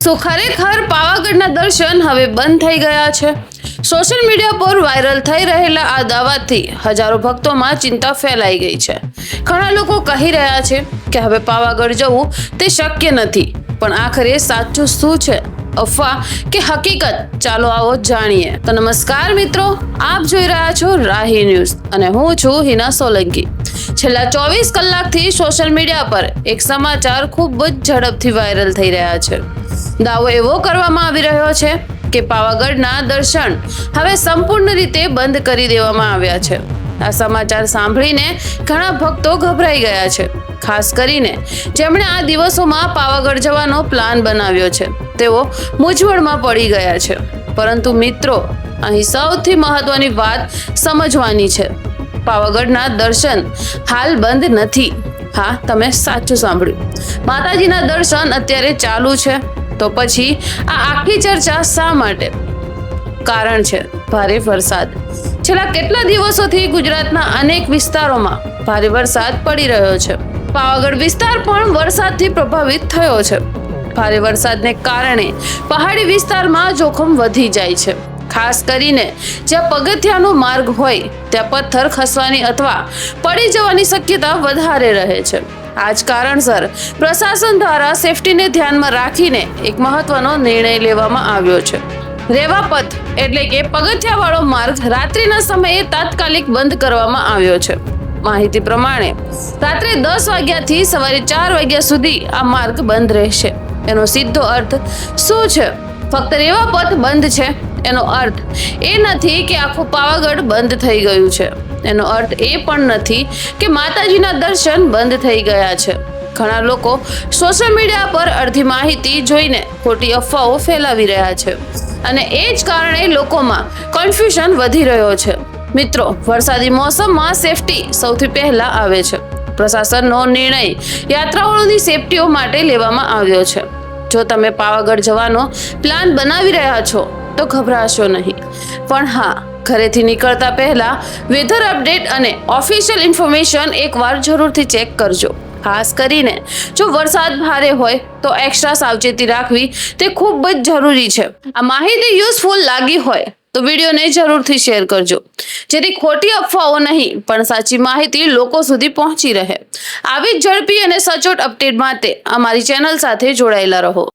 તો ખરેખર પાવાગઢના દર્શન હવે બંધ થઈ ગયા છે। સોશિયલ મીડિયા પર વાયરલ થઈ રહેલા આ દાવાથી હજારો ભક્તોમાં ચિંતા ફેલાઈ ગઈ છે। ઘણા લોકો કહી રહ્યા છે કે હવે પાવાગઢ જવું તે શક્ય નથી, પણ આખરે સાચું શું છે, અફવા કે હકીકત? ચાલો આવો જાણીએ। તો નમસ્કાર મિત્રો, આપ જોઈ રહ્યા છો રાહી ન્યૂઝ અને હું છું હિના સોલંકી। છેલ્લા 24 કલાકથી સોશિયલ મીડિયા પર એક સમાચાર ખૂબ જ ઝડપથી વાયરલ થઈ રહ્યા છે। દાવો એવો કરવામાં આવી રહ્યો છે કે પાવાગઢના દર્શન હવે સંપૂર્ણ રીતે બંધ કરી દેવામાં આવ્યા છે। આ સમાચાર સાંભળીને ઘણા ભક્તો ગભરાઈ ગયા છે, ખાસ કરીને જેમણે આ દિવસોમાં પાવાગઢ જવાનો પ્લાન બનાવ્યો છે। તેઓ મૂંઝવણમાં પડી ગયા છે, પરંતુ મિત્રો, અહીં સૌથી મહત્વની વાત સમજવાની છે। પાવાગઢના દર્શન હાલ બંધ નથી। હા, તમે સાચું સાંભળ્યું, માતાજીના દર્શન અત્યારે ચાલુ છે। તો પછી આ આખી ચર્ચા શા માટે? કારણ છે ભારે વરસાદ। છેલ્લા કેટલા દિવસોથી ગુજરાતના અનેક વિસ્તારોમાં ભારે વરસાદ પડી રહ્યો છે। પાવાગઢ વિસ્તાર પણ વરસાદથી પ્રભાવિત થયો છે। ભારે વરસાદને કારણે પહાડી વિસ્તારમાં જોખમ વધી જાય છે, ખાસ કરીને જ્યાં પગથિયાનો માર્ગ હોય ત્યાં પથ્થર ખસવાની અથવા પડી જવાની શક્યતા વધારે રહે છે। આ જ કારણસર પ્રશાસન દ્વારા સેફટીને ધ્યાનમાં રાખીને એક મહત્વનો નિર્ણય લેવામાં આવ્યો છે। રેવાપથ એટલે કે પગથિયાવાળો માર્ગ રાત્રિના સમયે તાત્કાલિક બંધ કરવામાં આવ્યો છે। માહિતી પ્રમાણે રાત્રે 10 વાગ્યાથી સવારે 4 વાગ્યા સુધી આ માર્ગ બંધ રહેશે। એનો સીધો અર્થ શું છે? ફક્ત રેવાપથ બંધ છે એનો અર્થ એ નથી કે આખું પાવાગઢ બંધ થઈ ગયું છે। એનો અર્થ એ પણ નથી કે માતાજીના દર્શન બંધ થઈ ગયા છે। ઘણા લોકો સોશિયલ મીડિયા પર અડધી માહિતી જોઈને ખોટી અફવાઓ ફેલાવી રહ્યા છે અને એ જ કારણે લોકોમાં કન્ફ્યુઝન વધી રહ્યો છે। મિત્રો, વરસાદી મોસમમાં સેફટી સૌથી પહેલા આવે છે। પ્રશાસનનો નિર્ણય યાત્રાળુઓની સેફટીઓ માટે લેવામાં આવ્યો છે। જો તમે પાવાગઢ જવાનો પ્લાન બનાવી રહ્યા છો તો ગભરાશો નહીં, પણ હા, ઘરેથી નીકળતા પહેલા વેધર અપડેટ અને ઓફિશિયલ ઇન્ફોર્મેશન એકવાર જરૂરથી ચેક કરજો। ખાસ કરીને જો વરસાદ ભારે હોય તો એક્સ્ટ્રા સાવચેતી રાખવી તે ખૂબ જ જરૂરી છે। આ માહિતી યુઝફુલ લાગી હોય તો વિડીયોને જરૂરથી શેર કરજો, જેથી ખોટી અફવાઓ નહીં પણ સાચી માહિતી લોકો સુધી પહોંચી રહે। આવી જ ઝડપી અને સચોટ અપડેટ માટે અમારી ચેનલ સાથે જોડાયેલા રહો।